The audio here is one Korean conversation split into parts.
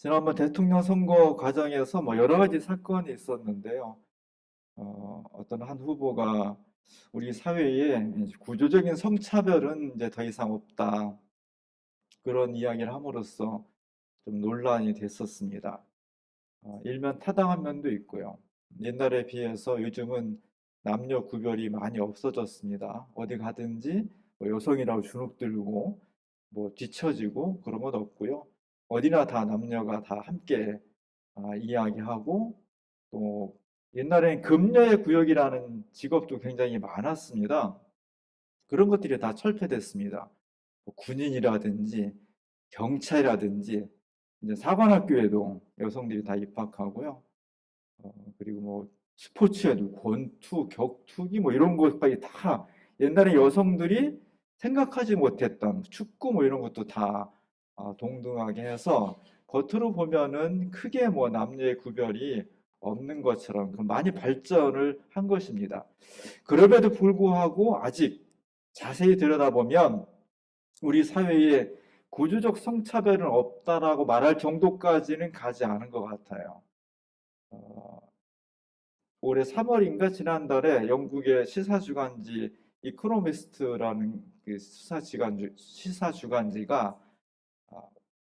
지난번 대통령 선거 과정에서 뭐 여러 가지 사건이 있었는데요. 어떤 한 후보가 우리 사회에 이제 구조적인 성차별은 이제 더 이상 없다. 그런 이야기를 함으로써 좀 논란이 됐었습니다. 일면 타당한 면도 있고요. 옛날에 비해서 요즘은 남녀 구별이 많이 없어졌습니다. 어디 가든지 뭐 여성이라고 주눅 들고 뭐 뒤처지고 그런 건 없고요. 어디나 다 남녀가 다 함께 이야기하고 또 옛날엔 금녀의 구역이라는 직업도 굉장히 많았습니다. 그런 것들이 다 철폐됐습니다. 뭐 군인이라든지 경찰이라든지 이제 사관학교에도 여성들이 다 입학하고요. 그리고 뭐 스포츠에도 권투, 격투기 뭐 이런 것까지 다 옛날에 여성들이 생각하지 못했던 축구 뭐 이런 것도 다 동등하게 해서 겉으로 보면은 크게 뭐 남녀의 구별이 없는 것처럼 많이 발전을 한 것입니다. 그럼에도 불구하고 아직 자세히 들여다보면 우리 사회에 구조적 성차별은 없다라고 말할 정도까지는 가지 않은 것 같아요. 어, 올해 3월인가 지난달에 영국의 시사주간지 이코노미스트라는 그 시사주간지가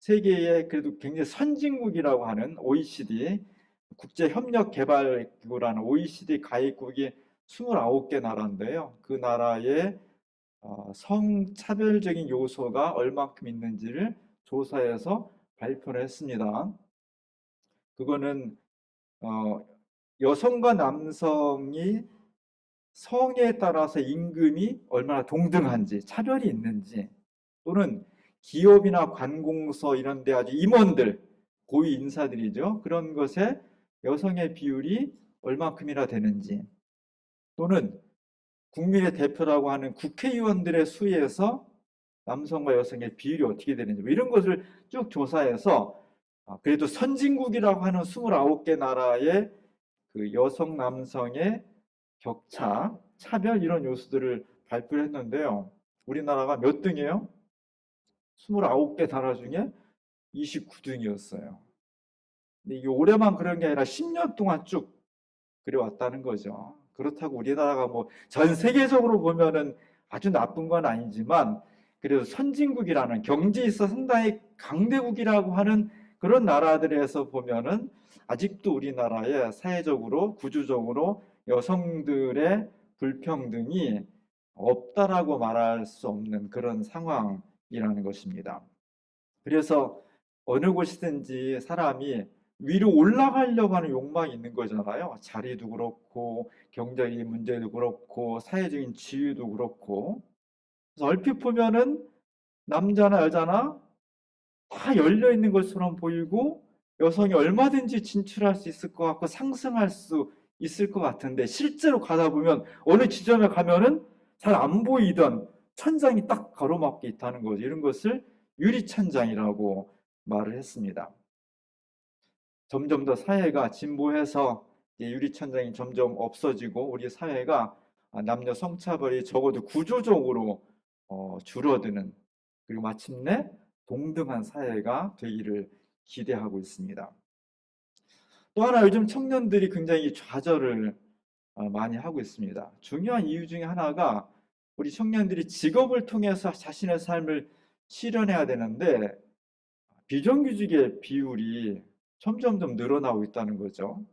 세계의 그래도 굉장히 선진국이라고 하는 OECD 국제협력개발기구라는 OECD 가입국이 29개 나라인데요. 그 나라의 성차별적인 요소가 얼마큼 있는지를 조사해서 발표를 했습니다. 그거는 어, 여성과 남성이 성에 따라서 임금이 얼마나 동등한지, 차별이 있는지, 또는 기업이나 관공서 이런 데 아주 임원들, 고위 인사들이죠. 그런 것에 여성의 비율이 얼마큼이나 되는지, 또는 국민의 대표라고 하는 국회의원들의 수에서 남성과 여성의 비율이 어떻게 되는지, 뭐 이런 것을 쭉 조사해서 그래도 선진국이라고 하는 29개 나라의 그 여성 남성의 격차, 차별 이런 요소들을 발표를 했는데요. 우리나라가 몇 등이에요? 29개 나라 중에 29등이었어요. 근데 이게 올해만 그런 게 아니라 10년 동안 쭉 그래왔다는 거죠. 그렇다고 우리나라가 뭐 전 세계적으로 보면은 아주 나쁜 건 아니지만 그래도 선진국이라는 경제에 있어 상당히 강대국이라고 하는 그런 나라들에서 보면은 아직도 우리나라의 사회적으로 구조적으로 여성들의 불평등이 없다라고 말할 수 없는 그런 상황이라는 것입니다. 그래서 어느 곳이든지 사람이 위로 올라가려고 하는 욕망이 있는 거잖아요. 자리도 그렇고 경제적인 문제도 그렇고 사회적인 지위도 그렇고. 그래서 얼핏 보면은 남자나 여자나 다 열려 있는 것처럼 보이고 여성이 얼마든지 진출할 수 있을 것 같고 상승할 수 있을 것 같은데 실제로 가다 보면 어느 지점에 가면은 잘 안 보이던 천장이 딱 가로막혀 있다는 거죠. 이런 것을 유리천장이라고 말을 했습니다. 점점 더 사회가 진보해서 유리천장이 점점 없어지고 우리 사회가 남녀 성차별이 적어도 구조적으로 줄어드는, 그리고 마침내 동등한 사회가 되기를 기대하고 있습니다. 또 하나 요즘 청년들이 굉장히 좌절을 많이 하고 있습니다. 중요한 이유 중에 하나가 우리 청년들이 직업을 통해서 자신의 삶을 실현해야 되는데 비정규직의 비율이 점점점 늘어나고 있다는 거죠.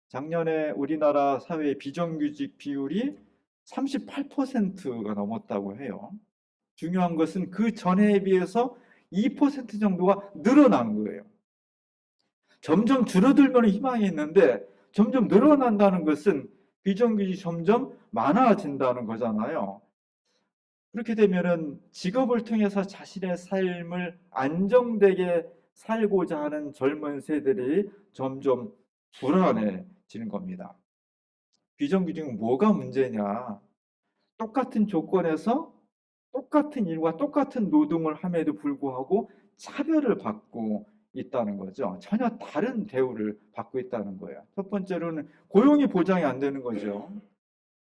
작년에 우리나라 사회의 비정규직 비율이 38%가 넘었다고 해요. 중요한 것은 그 전해에 비해서 2% 정도가 늘어난 거예요. 점점 줄어들면 희망이 있는데 점점 늘어난다는 것은 비정규직이 점점 많아진다는 거잖아요. 그렇게 되면은 직업을 통해서 자신의 삶을 안정되게 살고자 하는 젊은 세대들이 점점 불안해지는 겁니다. 비정규직은 뭐가 문제냐? 똑같은 조건에서 똑같은 일과 똑같은 노동을 함에도 불구하고 차별을 받고 있다는 거죠. 전혀 다른 대우를 받고 있다는 거예요. 첫 번째로는 고용이 보장이 안 되는 거죠.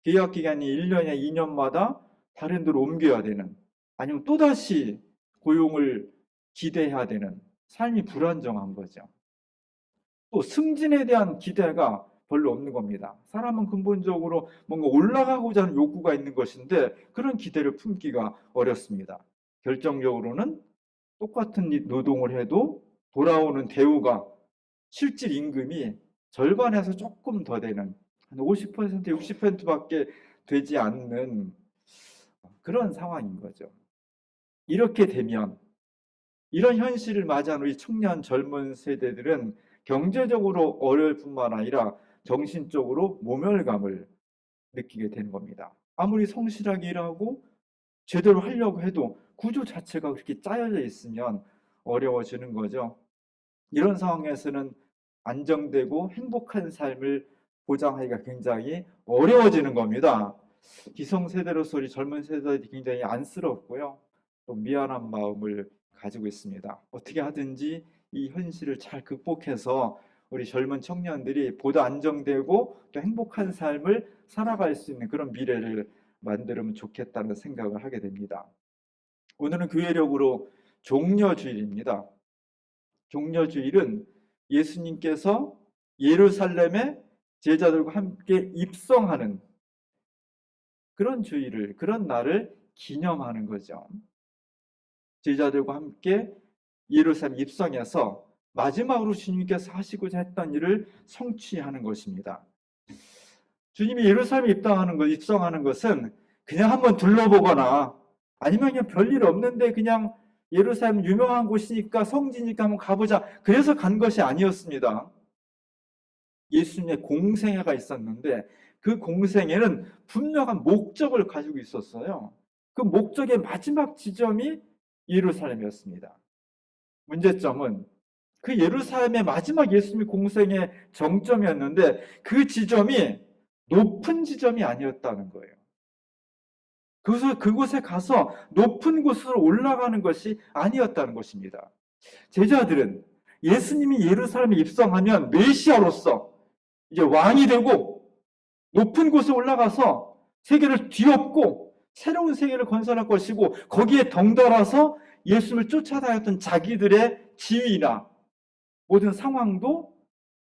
계약 기간이 1년에 2년마다 다른 데로 옮겨야 되는, 아니면 또다시 고용을 기대해야 되는 삶이 불안정한 거죠. 또 승진에 대한 기대가 별로 없는 겁니다. 사람은 근본적으로 뭔가 올라가고자 하는 욕구가 있는 것인데 그런 기대를 품기가 어렵습니다. 결정적으로는 똑같은 노동을 해도 돌아오는 대우가 실질 임금이 절반에서 조금 더 되는 한 50%, 60%밖에 되지 않는 그런 상황인 거죠. 이렇게 되면 이런 현실을 맞이한 우리 청년 젊은 세대들은 경제적으로 어려울 뿐만 아니라 정신적으로 모멸감을 느끼게 되는 겁니다. 아무리 성실하게 일하고 제대로 하려고 해도 구조 자체가 그렇게 짜여져 있으면 어려워지는 거죠. 이런 상황에서는 안정되고 행복한 삶을 보장하기가 굉장히 어려워지는 겁니다. 기성세대로서 우리 젊은 세대들이 굉장히 안쓰럽고요. 또 미안한 마음을 가지고 있습니다. 어떻게 하든지 이 현실을 잘 극복해서 우리 젊은 청년들이 보다 안정되고 또 행복한 삶을 살아갈 수 있는 그런 미래를 만들면 좋겠다는 생각을 하게 됩니다. 오늘은 교회력으로 종려주일입니다. 종려주일은 예수님께서 예루살렘에 제자들과 함께 입성하는 그런 주일을, 그런 날을 기념하는 거죠. 제자들과 함께 예루살렘 입성해서 마지막으로 주님께서 하시고자 했던 일을 성취하는 것입니다. 주님이 예루살렘에 입성하는 것은 그냥 한번 둘러보거나 아니면 그냥 별일 없는데 그냥 예루살렘 유명한 곳이니까 성지니까 한번 가보자. 그래서 간 것이 아니었습니다. 예수님의 공생애가 있었는데 그 공생애는 분명한 목적을 가지고 있었어요. 그 목적의 마지막 지점이 예루살렘이었습니다. 문제점은 그 예루살렘의 마지막 예수님의 공생의 정점이었는데 그 지점이 높은 지점이 아니었다는 거예요. 그곳에 가서 높은 곳으로 올라가는 것이 아니었다는 것입니다. 제자들은 예수님이 예루살렘에 입성하면 메시아로서 이제 왕이 되고 높은 곳에 올라가서 세계를 뒤엎고 새로운 세계를 건설할 것이고 거기에 덩달아서 예수님을 쫓아다녔던 자기들의 지위나 모든 상황도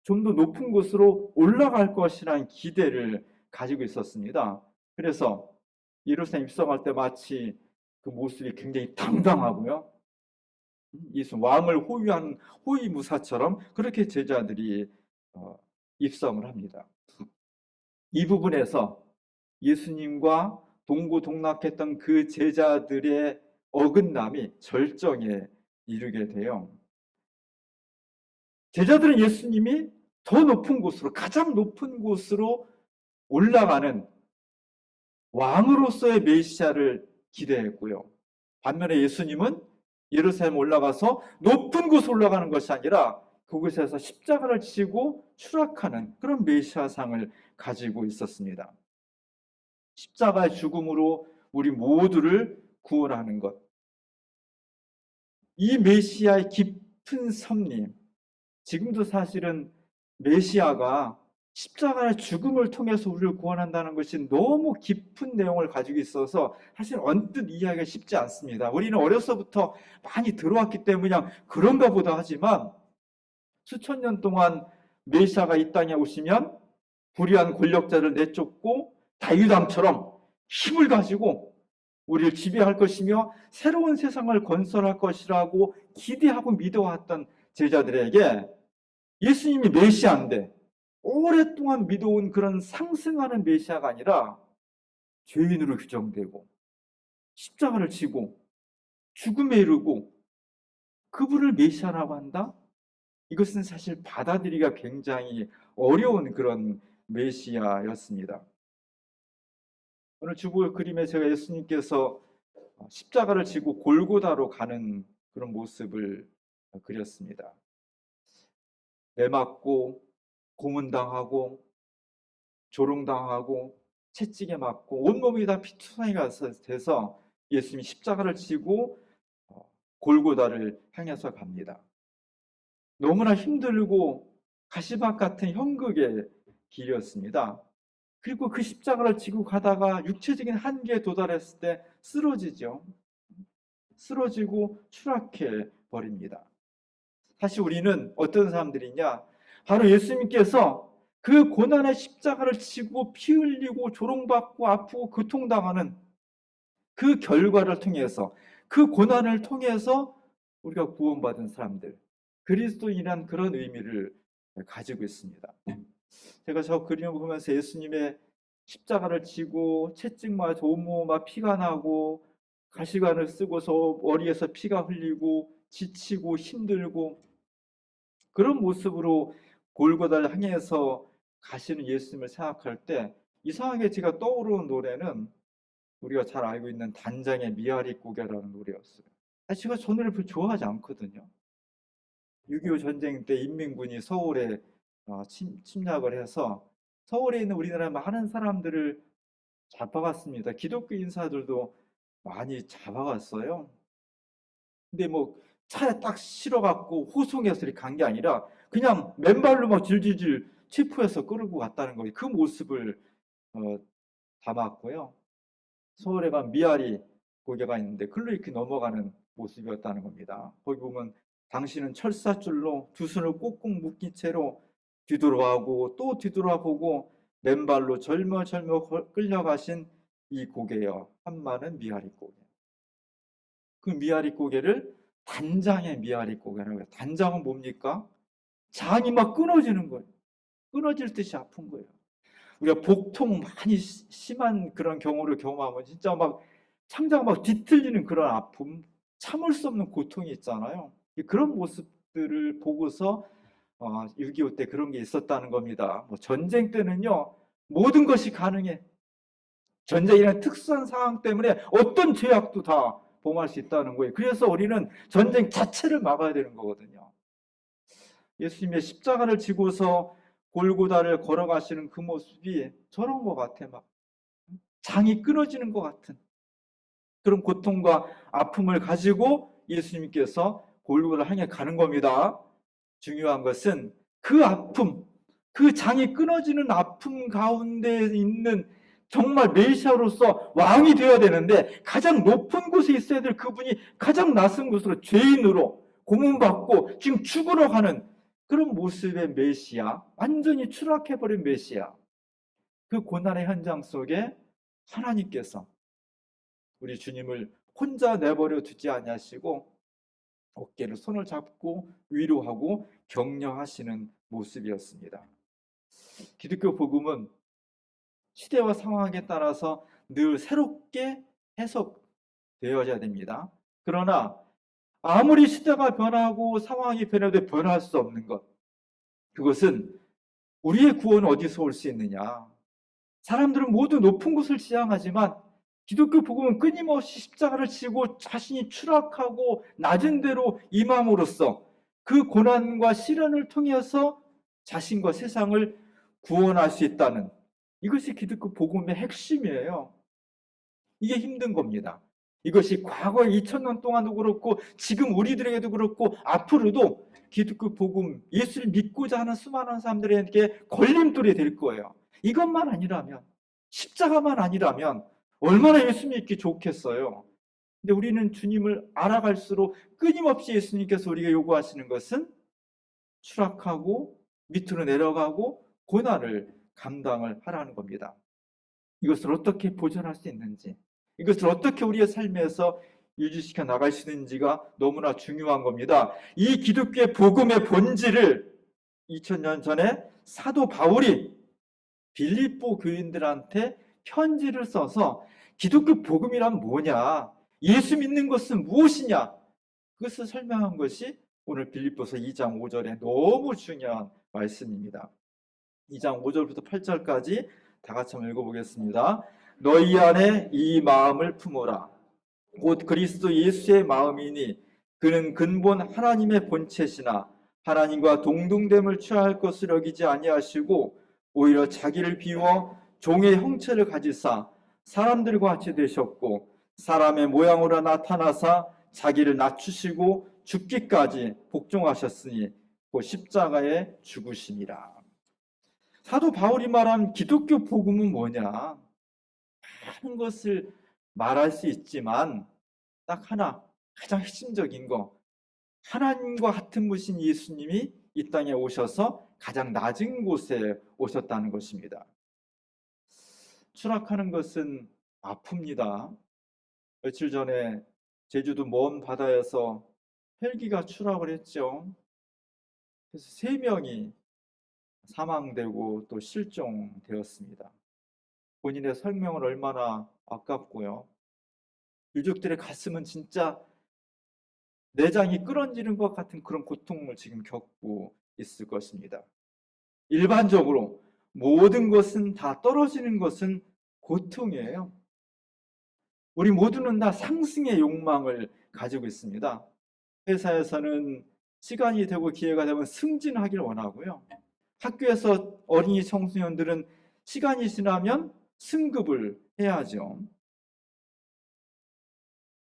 좀 더 높은 곳으로 올라갈 것이라는 기대를 가지고 있었습니다. 그래서 예루살렘 입성할 때 마치 그 모습이 굉장히 당당하고요. 예수 왕을 호위하는 호위무사처럼 그렇게 제자들이 입성을 합니다. 이 부분에서 예수님과 동고동락했던 그 제자들의 어긋남이 절정에 이르게 돼요. 제자들은 예수님이 더 높은 곳으로, 가장 높은 곳으로 올라가는 왕으로서의 메시아를 기대했고요. 반면에 예수님은 예루살렘 올라가서 높은 곳으로 올라가는 것이 아니라 그곳에서 십자가를 지고 추락하는 그런 메시아상을 가지고 있었습니다. 십자가의 죽음으로 우리 모두를 구원하는 것. 이 메시아의 깊은 섭리, 지금도 사실은 메시아가 십자가의 죽음을 통해서 우리를 구원한다는 것이 너무 깊은 내용을 가지고 있어서 사실 언뜻 이해하기가 쉽지 않습니다. 우리는 어려서부터 많이 들어왔기 때문에 그냥 그런가 보다 하지만 수천 년 동안 메시아가 이 땅에 오시면 불의한 권력자를 내쫓고 다윗왕처럼 힘을 가지고 우리를 지배할 것이며 새로운 세상을 건설할 것이라고 기대하고 믿어왔던 제자들에게 예수님이 메시아인데 오랫동안 믿어온 그런 상승하는 메시아가 아니라 죄인으로 규정되고 십자가를 지고 죽음에 이르고 그분을 메시아라고 한다? 이것은 사실 받아들이기가 굉장히 어려운 그런 메시아였습니다. 오늘 주보 그림에 제가 예수님께서 십자가를 지고 골고다로 가는 그런 모습을 그렸습니다. 매맞고 고문당하고 조롱당하고 채찍에 맞고 온몸이 다 피투성이가 돼서 예수님이 십자가를 지고 골고다를 향해서 갑니다. 너무나 힘들고 가시밭 같은 형극의 길이었습니다. 그리고 그 십자가를 지고 가다가 육체적인 한계에 도달했을 때 쓰러지죠. 쓰러지고 추락해 버립니다. 사실 우리는 어떤 사람들이냐? 바로 예수님께서 그 고난의 십자가를 지고 피 흘리고 조롱받고 아프고 고통당하는 그 결과를 통해서, 그 고난을 통해서 우리가 구원받은 사람들, 그리스도인이란 그런 의미를 가지고 있습니다. 제가 저 그림을 보면서 예수님의 십자가를 지고 채찍맞아 온몸에 피가 나고 가시관을 쓰고서 머리에서 피가 흘리고 지치고 힘들고 그런 모습으로 골고다를 향해서 가시는 예수님을 생각할 때 이상하게 제가 떠오르는 노래는 우리가 잘 알고 있는 단장의 미아리 고개라는 노래였어요. 사실 제가 저 노래를 별로 좋아하지 않거든요. 6.25 전쟁 때 인민군이 서울에 침략을 해서 서울에 있는 우리나라 많은 사람들을 잡아갔습니다. 기독교 인사들도 많이 잡아갔어요. 근데 뭐 차에 딱 실어갖고 호송해서 이렇게 간 게 아니라 그냥 맨발로 막 질질질 체포해서 끌고 갔다는 거예요. 그 모습을 어, 담았고요. 서울에 가면 미아리 고개가 있는데 글로 이렇게 넘어가는 모습이었다는 겁니다. 거기 보면 당신은 철사줄로 두 손을 꽁꽁 묶인 채로 뒤돌아보고 또 뒤돌아보고 맨발로 절머절머 끌려가신 이 고개여 한마는 미아리 고개. 그 미아리 고개를 단장의 미아리 고개라고 해요. 단장은 뭡니까? 장이 막 끊어지는 거예요. 끊어질 듯이 아픈 거예요. 우리가 복통 많이 심한 그런 경우를 경험하면 진짜 막 창자가 막 뒤틀리는 그런 아픔, 참을 수 없는 고통이 있잖아요. 그런 모습들을 보고서 6.25 때 그런 게 있었다는 겁니다. 뭐 전쟁 때는요, 모든 것이 가능해. 전쟁이라는 특수한 상황 때문에 어떤 죄악도 다 범할 수 있다는 거예요. 그래서 우리는 전쟁 자체를 막아야 되는 거거든요. 예수님의 십자가를 지고서 골고다를 걸어가시는 그 모습이 저런 것 같아. 막 장이 끊어지는 것 같은 그런 고통과 아픔을 가지고 예수님께서 골고다를 향해 가는 겁니다. 중요한 것은 그 아픔, 그 장이 끊어지는 아픔 가운데 있는 정말 메시아로서 왕이 되어야 되는데 가장 높은 곳에 있어야 될 그분이 가장 낮은 곳으로 죄인으로 고문받고 지금 죽으러 가는 그런 모습의 메시아, 완전히 추락해버린 메시아. 그 고난의 현장 속에 하나님께서 우리 주님을 혼자 내버려 두지 아니하시고 어깨를 손을 잡고 위로하고 격려하시는 모습이었습니다. 기독교 복음은 시대와 상황에 따라서 늘 새롭게 해석되어야 됩니다. 그러나 아무리 시대가 변하고 상황이 변해도 변할 수 없는 것, 그것은 우리의 구원은 어디서 올 수 있느냐? 사람들은 모두 높은 곳을 지향하지만 기독교 복음은 끊임없이 십자가를 지고 자신이 추락하고 낮은 데로 임함으로써 그 고난과 시련을 통해서 자신과 세상을 구원할 수 있다는 이것이 기독교 복음의 핵심이에요. 이게 힘든 겁니다. 이것이 과거 2000년 동안도 그렇고 지금 우리들에게도 그렇고 앞으로도 기독교 복음, 예수를 믿고자 하는 수많은 사람들에게 걸림돌이 될 거예요. 이것만 아니라면, 십자가만 아니라면 얼마나 예수 믿기 좋겠어요. 근데 우리는 주님을 알아갈수록 끊임없이 예수님께서 우리에게 요구하시는 것은 추락하고 밑으로 내려가고 고난을 감당을 하라는 겁니다. 이것을 어떻게 보존할 수 있는지, 이것을 어떻게 우리의 삶에서 유지시켜 나갈 수 있는지가 너무나 중요한 겁니다. 이 기독교의 복음의 본질을 2000년 전에 사도 바울이 빌립보 교인들한테 편지를 써서 기독교 복음이란 뭐냐, 예수 믿는 것은 무엇이냐, 그것을 설명한 것이 오늘 빌립보서 2장 5절에 너무 중요한 말씀입니다. 2장 5절부터 8절까지 다 같이 한번 읽어보겠습니다. 너희 안에 이 마음을 품어라. 곧 그리스도 예수의 마음이니 그는 근본 하나님의 본체시나 하나님과 동등됨을 취할 것을 여기지 아니하시고 오히려 자기를 비워 종의 형체를 가지사 사람들과 같이 되셨고 사람의 모양으로 나타나사 자기를 낮추시고 죽기까지 복종하셨으니 그 십자가에 죽으심이라. 사도 바울이 말한 기독교 복음은 뭐냐? 많은 것을 말할 수 있지만 딱 하나, 가장 핵심적인 거, 하나님과 같은 분이신 예수님이 이 땅에 오셔서 가장 낮은 곳에 오셨다는 것입니다. 추락하는 것은 아픕니다. 며칠 전에 제주도 먼 바다에서 헬기가 추락을 했죠. 그래서 3명이 사망되고 또 실종되었습니다. 본인의 생명은 얼마나 아깝고요. 유족들의 가슴은 진짜 내장이 끌어지는 것 같은 그런 고통을 지금 겪고 있을 것입니다. 일반적으로 모든 것은 다 떨어지는 것은 고통이에요. 우리 모두는 다 상승의 욕망을 가지고 있습니다. 회사에서는 시간이 되고 기회가 되면 승진하길 원하고요. 학교에서 어린이 청소년들은 시간이 지나면 승급을 해야죠.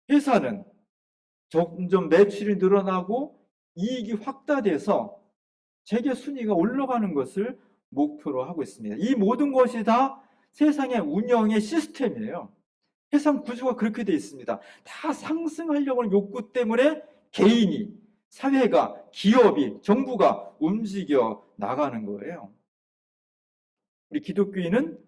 회사는 점점 매출이 늘어나고 이익이 확대돼서 재계 순위가 올라가는 것을 목표로 하고 있습니다. 이 모든 것이 다 세상의 운영의 시스템이에요. 세상 구조가 그렇게 되어 있습니다. 다 상승하려고 하는 욕구 때문에 개인이, 사회가, 기업이, 정부가 움직여 나가는 거예요. 우리 기독교인은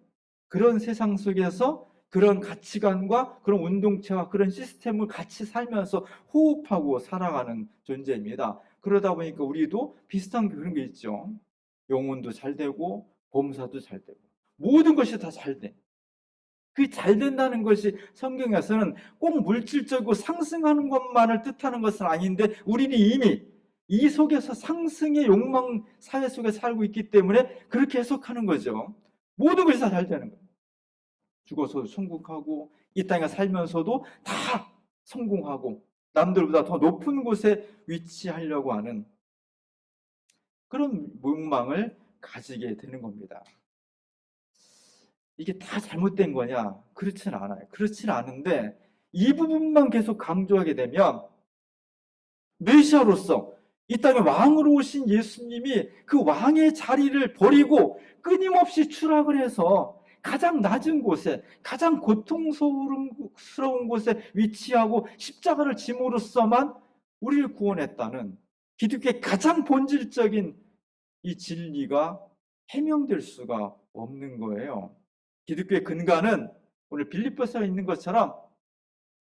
그런 세상 속에서 그런 가치관과 그런 운동체와 그런 시스템을 같이 살면서 호흡하고 살아가는 존재입니다. 그러다 보니까 우리도 비슷한 그런 게 있죠. 영혼도 잘 되고 범사도 잘 되고 모든 것이 다 잘 돼. 그 잘 된다는 것이 성경에서는 꼭 물질적으로 상승하는 것만을 뜻하는 것은 아닌데 우리는 이미 이 속에서 상승의 욕망 사회 속에 살고 있기 때문에 그렇게 해석하는 거죠. 모든 것이 다 잘 되는 거예요. 죽어서도 천국하고 이 땅에 살면서도 다 성공하고 남들보다 더 높은 곳에 위치하려고 하는 그런 욕망을 가지게 되는 겁니다. 이게 다 잘못된 거냐? 그렇지는 않아요. 그렇지는 않은데 이 부분만 계속 강조하게 되면 메시아로서 이 땅에 왕으로 오신 예수님이 그 왕의 자리를 버리고 끊임없이 추락을 해서 가장 낮은 곳에 가장 고통스러운 곳에 위치하고 십자가를 짐으로써만 우리를 구원했다는 기독교의 가장 본질적인 이 진리가 해명될 수가 없는 거예요. 기독교의 근간은 오늘 빌립보서에 있는 것처럼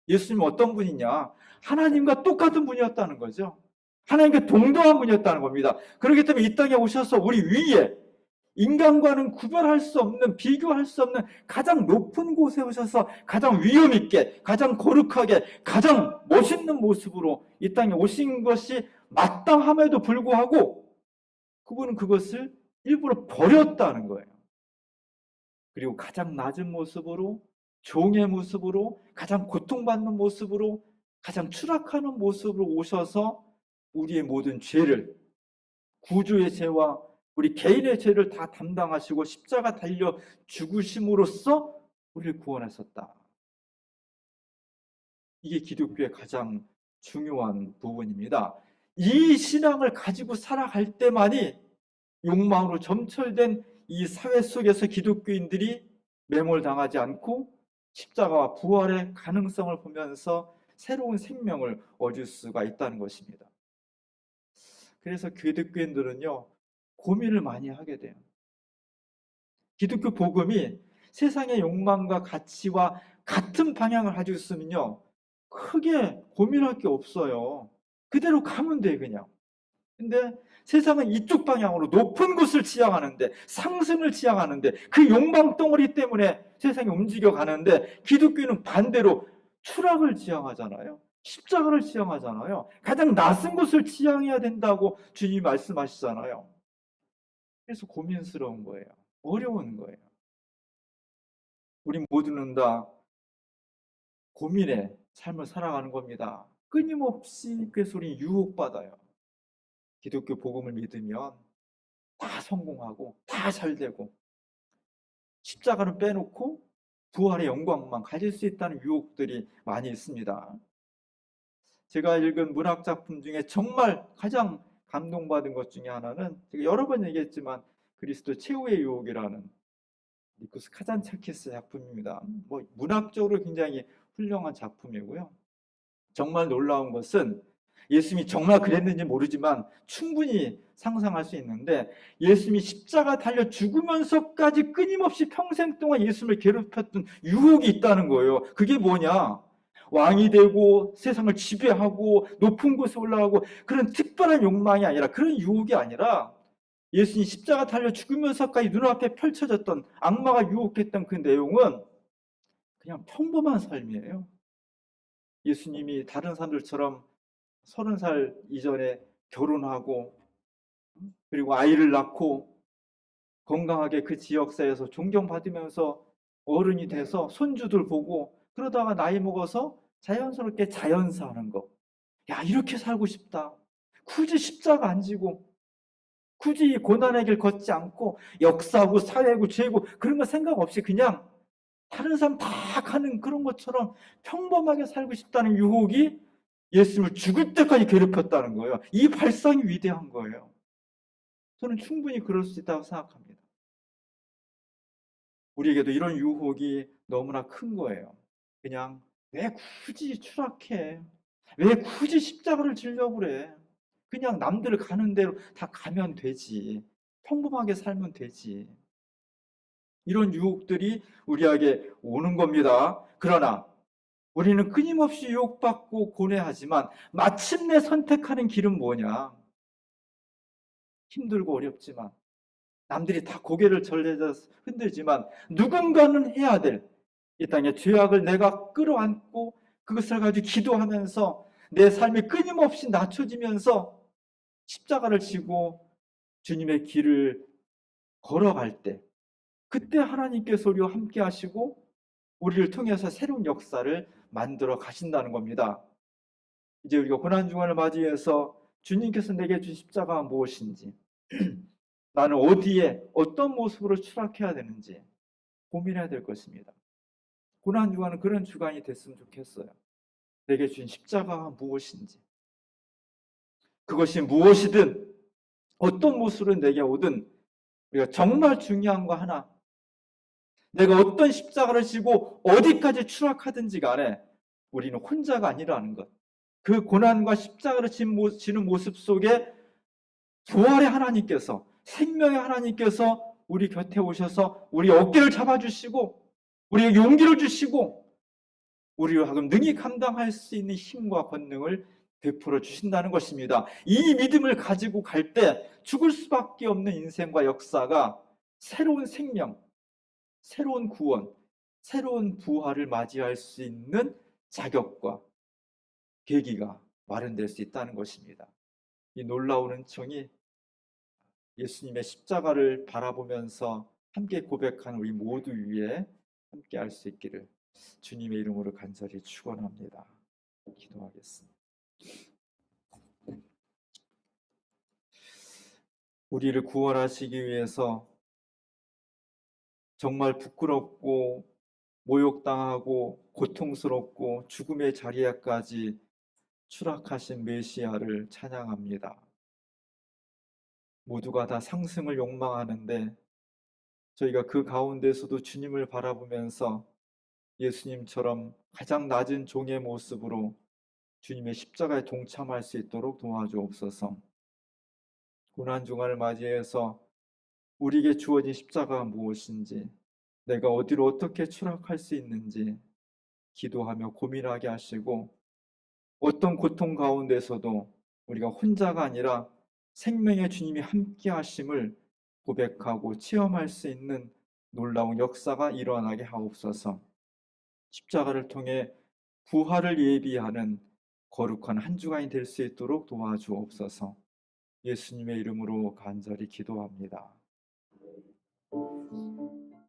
예수님은 어떤 분이냐? 하나님과 똑같은 분이었다는 거죠. 하나님과 동등한 분이었다는 겁니다. 그렇기 때문에 이 땅에 오셔서 우리 위에 인간과는 구별할 수 없는, 비교할 수 없는 가장 높은 곳에 오셔서 가장 위험 있게, 가장 거룩하게, 가장 멋있는 모습으로 이 땅에 오신 것이 마땅함에도 불구하고 그분은 그것을 일부러 버렸다는 거예요. 그리고 가장 낮은 모습으로, 종의 모습으로, 가장 고통받는 모습으로, 가장 추락하는 모습으로 오셔서 우리의 모든 죄를, 구주의 죄와 우리 개인의 죄를 다 담당하시고 십자가 달려 죽으심으로써 우리를 구원하셨다. 이게 기독교의 가장 중요한 부분입니다. 이 신앙을 가지고 살아갈 때만이 욕망으로 점철된 이 사회 속에서 기독교인들이 매몰당하지 않고 십자가와 부활의 가능성을 보면서 새로운 생명을 얻을 수가 있다는 것입니다. 그래서 기독교인들은요, 고민을 많이 하게 돼요. 기독교 복음이 세상의 욕망과 가치와 같은 방향을 가지고 있으면요, 크게 고민할 게 없어요. 그대로 가면 돼, 그냥. 근데 세상은 이쪽 방향으로 높은 곳을 지향하는데, 상승을 지향하는데, 그 욕망 덩어리 때문에 세상이 움직여 가는데, 기독교는 반대로 추락을 지향하잖아요. 십자가를 지향하잖아요. 가장 낮은 곳을 지향해야 된다고 주님이 말씀하시잖아요. 그래서 고민스러운 거예요. 어려운 거예요. 우리 모두는 다 고민의 삶을 살아가는 겁니다. 끊임없이 그래서 우리 유혹받아요. 기독교 복음을 믿으면 다 성공하고 다 잘되고 십자가는 빼놓고 부활의 영광만 가질 수 있다는 유혹들이 많이 있습니다. 제가 읽은 문학 작품 중에 정말 가장 감동받은 것 중에 하나는 제가 여러 번 얘기했지만 그리스도 최후의 유혹이라는 니코스 카잔차키스 작품입니다. 문학적으로 굉장히 훌륭한 작품이고요. 정말 놀라운 것은 예수님이 정말 그랬는지 모르지만 충분히 상상할 수 있는데, 예수님이 십자가 달려 죽으면서까지 끊임없이 평생 동안 예수님을 괴롭혔던 유혹이 있다는 거예요. 그게 뭐냐? 왕이 되고 세상을 지배하고 높은 곳에 올라가고 그런 특별한 욕망이 아니라, 그런 유혹이 아니라, 예수님이 십자가 달려 죽으면서까지 눈앞에 펼쳐졌던, 악마가 유혹했던 그 내용은 그냥 평범한 삶이에요. 예수님이 다른 사람들처럼 30살 이전에 결혼하고, 그리고 아이를 낳고 건강하게 그 지역사회에서 존경받으면서 어른이 돼서 손주들 보고, 그러다가 나이 먹어서 자연스럽게 자연사하는 거. 야, 이렇게 살고 싶다. 굳이 십자가 안 지고, 굳이 고난의 길 걷지 않고, 역사고 사회고 죄고 그런 거 생각 없이 그냥 다른 사람 다 가는 그런 것처럼 평범하게 살고 싶다는 유혹이 예수님을 죽을 때까지 괴롭혔다는 거예요. 이 발상이 위대한 거예요. 저는 충분히 그럴 수 있다고 생각합니다. 우리에게도 이런 유혹이 너무나 큰 거예요. 그냥 왜 굳이 추락해? 왜 굳이 십자가를 지려고 그래? 그냥 남들 가는 대로 다 가면 되지. 평범하게 살면 되지. 이런 유혹들이 우리에게 오는 겁니다. 그러나 우리는 끊임없이 유혹받고 고뇌하지만 마침내 선택하는 길은 뭐냐? 힘들고 어렵지만, 남들이 다 고개를 절레져 흔들지만, 누군가는 해야 될 이 땅의 죄악을 내가 끌어안고 그것을 가지고 기도하면서 내 삶이 끊임없이 낮춰지면서 십자가를 지고 주님의 길을 걸어갈 때, 그때 하나님께서 우리와 함께 하시고 우리를 통해서 새로운 역사를 만들어 가신다는 겁니다. 이제 우리가 고난주간을 맞이해서 주님께서 내게 주신 십자가가 무엇인지, 나는 어디에 어떤 모습으로 추락해야 되는지 고민해야 될 것입니다. 고난주간은 그런 주간이 됐으면 좋겠어요. 내게 주신 십자가가 무엇인지, 그것이 무엇이든 어떤 모습으로 내게 오든, 우리가 정말 중요한 거 하나, 내가 어떤 십자가를 지고 어디까지 추락하든지 간에 우리는 혼자가 아니라는 것. 그 고난과 십자가를 지는 모습 속에 부활의 하나님께서, 생명의 하나님께서 우리 곁에 오셔서 우리 어깨를 잡아주시고 우리에게 용기를 주시고 우리로 하여금 능히 감당할 수 있는 힘과 권능을 베풀어 주신다는 것입니다. 이 믿음을 가지고 갈 때 죽을 수밖에 없는 인생과 역사가 새로운 생명, 새로운 구원, 새로운 부활을 맞이할 수 있는 자격과 계기가 마련될 수 있다는 것입니다. 이 놀라운 은총이 예수님의 십자가를 바라보면서 함께 고백하는 우리 모두 위에 함께 할 수 있기를 주님의 이름으로 간절히 축원합니다. 기도하겠습니다. 우리를 구원하시기 위해서 정말 부끄럽고 모욕당하고 고통스럽고 죽음의 자리에까지 추락하신 메시아를 찬양합니다. 모두가 다 상승을 욕망하는데 저희가 그 가운데서도 주님을 바라보면서 예수님처럼 가장 낮은 종의 모습으로 주님의 십자가에 동참할 수 있도록 도와주옵소서. 고난주간을 맞이해서 우리에게 주어진 십자가가 무엇인지, 내가 어디로 어떻게 추락할 수 있는지 기도하며 고민하게 하시고, 어떤 고통 가운데서도 우리가 혼자가 아니라 생명의 주님이 함께 하심을 고백하고 체험할 수 있는 놀라운 역사가 일어나게 하옵소서. 십자가를 통해 부활을 예비하는 거룩한 한 주간이 될 수 있도록 도와주옵소서. 예수님의 이름으로 간절히 기도합니다.